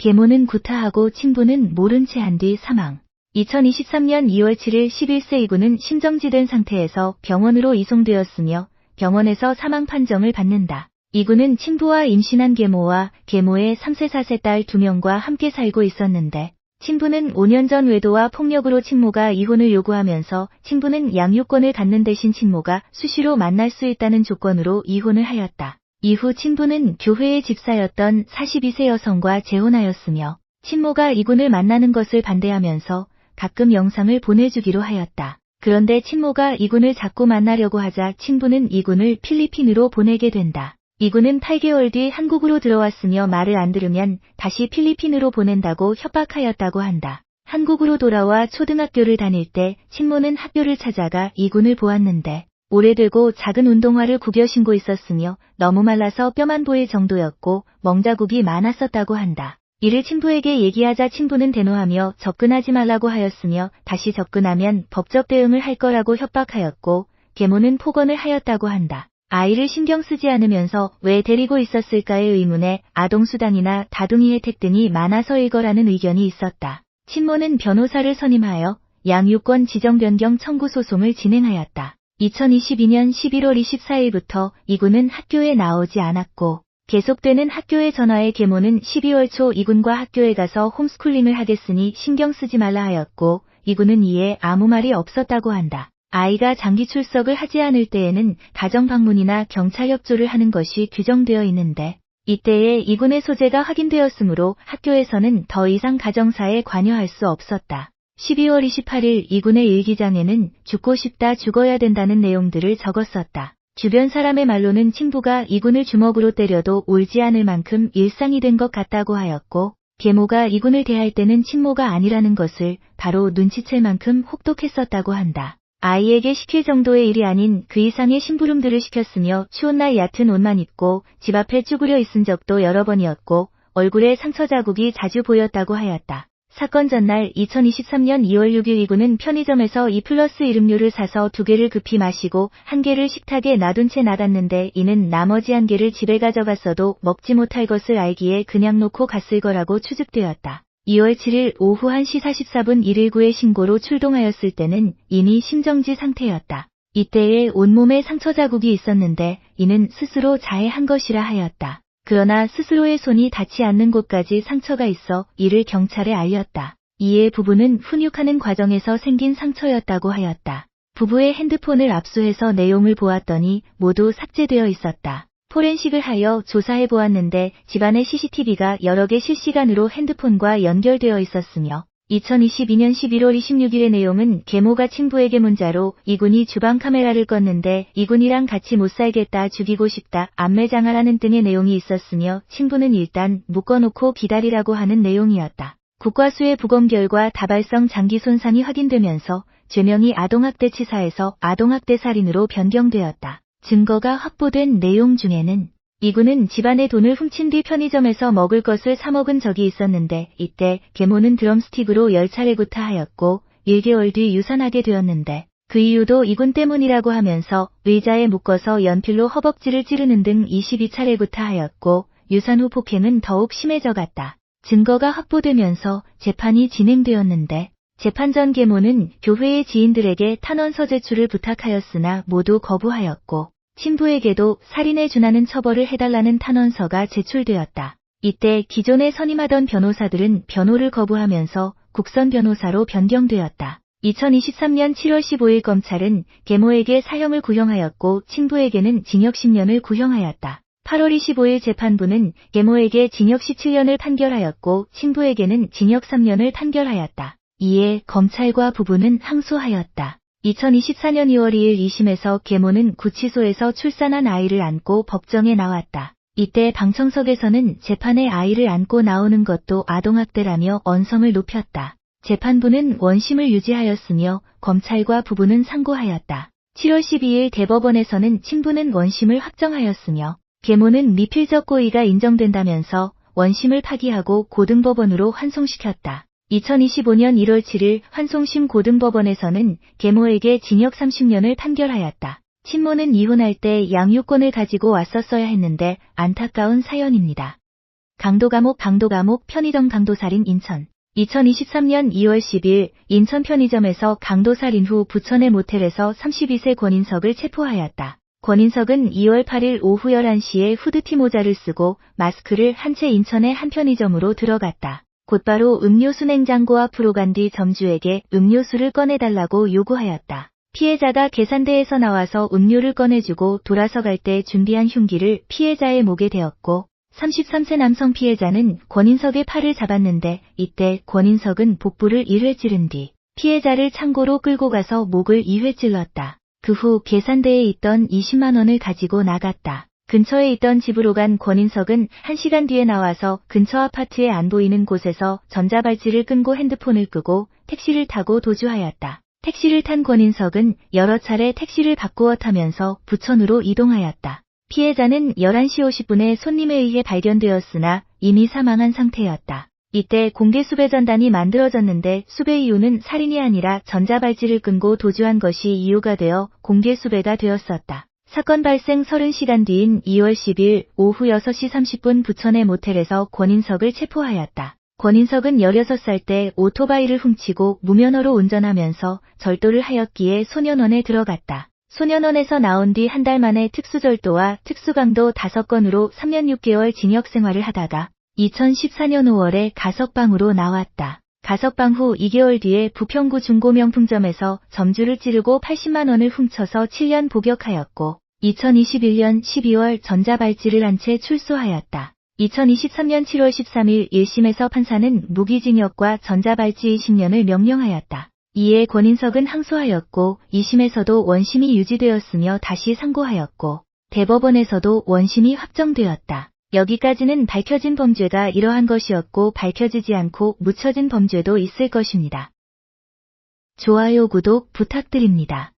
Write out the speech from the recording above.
계모는 구타하고 친부는 모른 채 한 뒤 사망. 2023년 2월 7일 11세 이군은 심정지된 상태에서 병원으로 이송되었으며 병원에서 사망 판정을 받는다. 이군은 친부와 임신한 계모와 계모의 3세 4세 딸 2명과 함께 살고 있었는데 친부는 5년 전 외도와 폭력으로 친모가 이혼을 요구하면서 친부는 양육권을 갖는 대신 친모가 수시로 만날 수 있다는 조건으로 이혼을 하였다. 이후 친부는 교회의 집사였던 42세 여성과 재혼하였으며 친모가 이군을 만나는 것을 반대하면서 가끔 영상을 보내주기로 하였다. 그런데 친모가 이군을 자꾸 만나려고 하자 친부는 이군을 필리핀으로 보내게 된다. 이군은 8개월 뒤 한국으로 들어왔으며 말을 안 들으면 다시 필리핀으로 보낸다고 협박하였다고 한다. 한국으로 돌아와 초등학교를 다닐 때 친모는 학교를 찾아가 이군을 보았는데 오래되고 작은 운동화를 구겨 신고 있었으며 너무 말라서 뼈만 보일 정도였고 멍자국이 많았었다고 한다. 이를 친부에게 얘기하자 친부는 대노하며 접근하지 말라고 하였으며 다시 접근하면 법적 대응을 할 거라고 협박하였고 계모는 폭언을 하였다고 한다. 아이를 신경 쓰지 않으면서 왜 데리고 있었을까의 의문에 아동수당이나 다둥이 혜택 등이 많아서일 거라는 의견이 있었다. 친모는 변호사를 선임하여 양육권 지정 변경 청구 소송을 진행하였다. 2022년 11월 24일부터 이군은 학교에 나오지 않았고 계속되는 학교의 전화에 계모는 12월 초 이군과 학교에 가서 홈스쿨링을 하겠으니 신경 쓰지 말라 하였고 이군은 이에 아무 말이 없었다고 한다. 아이가 장기 출석을 하지 않을 때에는 가정방문이나 경찰 협조를 하는 것이 규정되어 있는데 이때에 이군의 소재가 확인되었으므로 학교에서는 더 이상 가정사에 관여할 수 없었다. 12월 28일 이군의 일기장에는 죽고 싶다 죽어야 된다는 내용들을 적었었다. 주변 사람의 말로는 친부가 이군을 주먹으로 때려도 울지 않을 만큼 일상이 된 것 같다고 하였고 계모가 이군을 대할 때는 친모가 아니라는 것을 바로 눈치챌 만큼 혹독했었다고 한다. 아이에게 시킬 정도의 일이 아닌 그 이상의 심부름들을 시켰으며 추운 날 얕은 옷만 입고 집 앞에 쭈그려 있은 적도 여러 번이었고 얼굴에 상처 자국이 자주 보였다고 하였다. 사건 전날 2023년 2월 6일 이군은 편의점에서 2+1 음료를 사서 2개를 급히 마시고 1개를 식탁에 놔둔 채 나갔는데 이는 나머지 1개를 집에 가져갔어도 먹지 못할 것을 알기에 그냥 놓고 갔을 거라고 추측되었다. 2월 7일 오후 1시 44분 119에 신고로 출동하였을 때는 이미 심정지 상태였다. 이때에 온몸에 상처 자국이 있었는데 이는 스스로 자해한 것이라 하였다. 그러나 스스로의 손이 닿지 않는 곳까지 상처가 있어 이를 경찰에 알렸다. 이에 부부는 훈육하는 과정에서 생긴 상처였다고 하였다. 부부의 핸드폰을 압수해서 내용을 보았더니 모두 삭제되어 있었다. 포렌식을 하여 조사해 보았는데 집안의 CCTV가 여러 개 실시간으로 핸드폰과 연결되어 있었으며 2022년 11월 26일의 내용은 계모가 친부에게 문자로 이군이 주방 카메라를 껐는데 이군이랑 같이 못 살겠다 죽이고 싶다 안매장하라는 등의 내용이 있었으며 친부는 일단 묶어놓고 기다리라고 하는 내용이었다. 국과수의 부검 결과 다발성 장기 손상이 확인되면서 죄명이 아동학대치사에서 아동학대 살인으로 변경되었다. 증거가 확보된 내용 중에는 이군은 집안의 돈을 훔친 뒤 편의점에서 먹을 것을 사 먹은 적이 있었는데 이때 계모는 드럼스틱으로 10차례 구타하였고 1개월 뒤 유산하게 되었는데 그 이유도 이군 때문이라고 하면서 의자에 묶어서 연필로 허벅지를 찌르는 등 22차례 구타하였고 유산 후 폭행은 더욱 심해져갔다. 증거가 확보되면서 재판이 진행되었는데 재판 전 계모는 교회의 지인들에게 탄원서 제출을 부탁하였으나 모두 거부하였고 친부에게도 살인에 준하는 처벌을 해달라는 탄원서가 제출되었다. 이때 기존에 선임하던 변호사들은 변호를 거부하면서 국선 변호사로 변경되었다. 2023년 7월 15일 검찰은 계모에게 사형을 구형하였고 친부에게는 징역 10년을 구형하였다. 8월 25일 재판부는 계모에게 징역 17년을 판결하였고 친부에게는 징역 3년을 판결하였다. 이에 검찰과 부부는 항소하였다. 2024년 2월 2일 2심에서 계모는 구치소에서 출산한 아이를 안고 법정에 나왔다. 이때 방청석에서는 재판에 아이를 안고 나오는 것도 아동학대라며 언성을 높였다. 재판부는 원심을 유지하였으며 검찰과 부부는 상고하였다. 7월 12일 대법원에서는 친부는 원심을 확정하였으며 계모는 미필적 고의가 인정된다면서 원심을 파기하고 고등법원으로 환송시켰다. 2025년 1월 7일 환송심 고등법원에서는 계모에게 징역 30년을 판결하였다. 친모는 이혼할 때 양육권을 가지고 왔었어야 했는데 안타까운 사연입니다. 강도감옥 편의점 강도살인 인천. 2023년 2월 10일 인천 편의점에서 강도살인 후 부천의 모텔에서 32세 권인석을 체포하였다. 권인석은 2월 8일 오후 11시에 후드티 모자를 쓰고 마스크를 한 채 인천의 한 편의점으로 들어갔다. 곧바로 음료수 냉장고 앞으로 간 뒤 점주에게 음료수를 꺼내달라고 요구하였다. 피해자가 계산대에서 나와서 음료를 꺼내주고 돌아서 갈 때 준비한 흉기를 피해자의 목에 대었고 33세 남성 피해자는 권인석의 팔을 잡았는데 이때 권인석은 복부를 1회 찌른 뒤 피해자를 창고로 끌고 가서 목을 2회 찔렀다. 그 후 계산대에 있던 20만 원을 가지고 나갔다. 근처에 있던 집으로 간 권인석은 1시간 뒤에 나와서 근처 아파트에 안 보이는 곳에서 전자발찌를 끊고 핸드폰을 끄고 택시를 타고 도주하였다. 택시를 탄 권인석은 여러 차례 택시를 바꾸어 타면서 부천으로 이동하였다. 피해자는 11시 50분에 손님에 의해 발견되었으나 이미 사망한 상태였다. 이때 공개 수배 전단이 만들어졌는데 수배 이유는 살인이 아니라 전자발찌를 끊고 도주한 것이 이유가 되어 공개 수배가 되었었다. 사건 발생 30시간 뒤인 2월 10일 오후 6시 30분 부천의 모텔에서 권인석을 체포하였다. 권인석은 16살 때 오토바이를 훔치고 무면허로 운전하면서 절도를 하였기에 소년원에 들어갔다. 소년원에서 나온 뒤 한 달 만에 특수절도와 특수강도 5건으로 3년 6개월 징역 생활을 하다가 2014년 5월에 가석방으로 나왔다. 가석방 후 2개월 뒤에 부평구 중고명품점에서 점주를 찌르고 80만 원을 훔쳐서 7년 복역하였고 2021년 12월 전자발찌를 한 채 출소하였다. 2023년 7월 13일 1심에서 판사는 무기징역과 전자발찌 20년을 명령하였다. 이에 권인석은 항소하였고 2심에서도 원심이 유지되었으며 다시 상고하였고 대법원에서도 원심이 확정되었다. 여기까지는 밝혀진 범죄가 이러한 것이었고 밝혀지지 않고 묻혀진 범죄도 있을 것입니다. 좋아요, 구독 부탁드립니다.